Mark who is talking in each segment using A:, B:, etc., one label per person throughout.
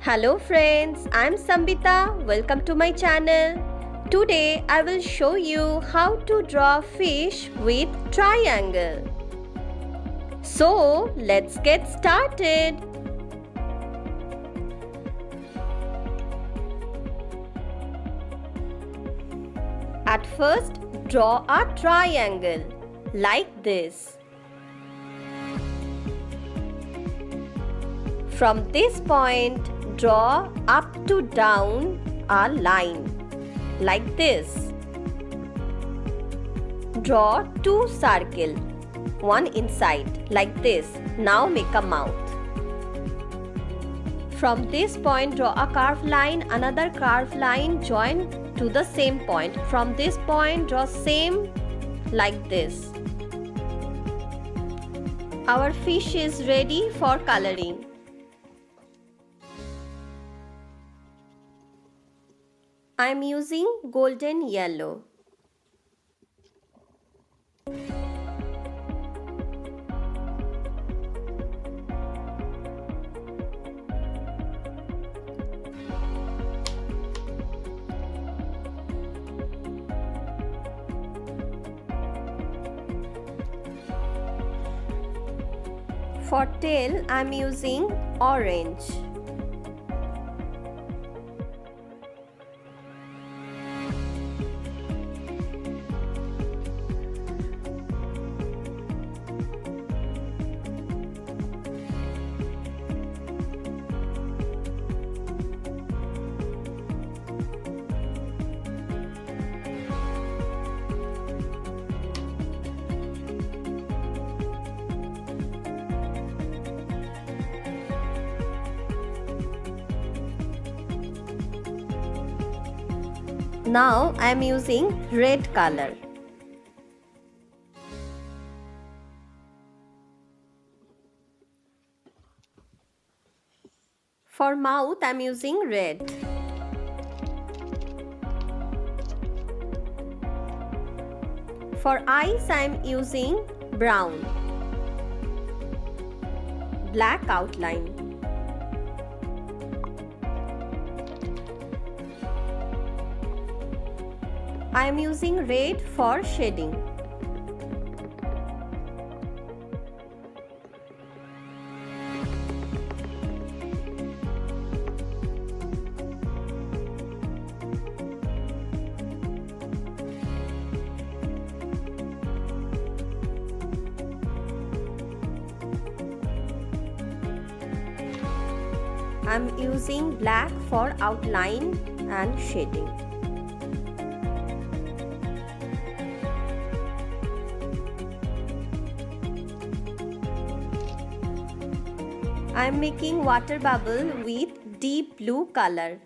A: Hello friends, I'm Sambita. Welcome to my channel. Today I will show you how to draw fish with triangle. So let's get started. At first, draw a triangle like this. From this point, draw up to down a line like this. Draw two circles, one inside like this. Now make a mouth. From this point, draw a curved line, another curved line join to the same point. From this point, draw same like this. Our fish is ready for coloring. I am using golden yellow. For tail, I am using orange. Now I am using red color. For mouth I am using red. For eyes I am using brown. Black outline. I am using red for shading. I am using black for outline and shading. I am making water bubble with deep blue color.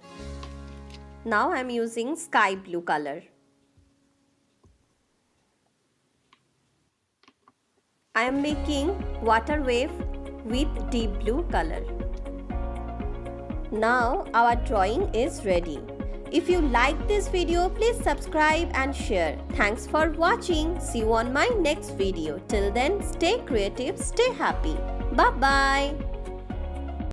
A: Now I am using sky blue color. I am making water wave with deep blue color. Now our drawing is ready. If you like this video, please subscribe and share. Thanks for watching. See you on my next video. Till then, stay creative, stay happy. Bye-bye.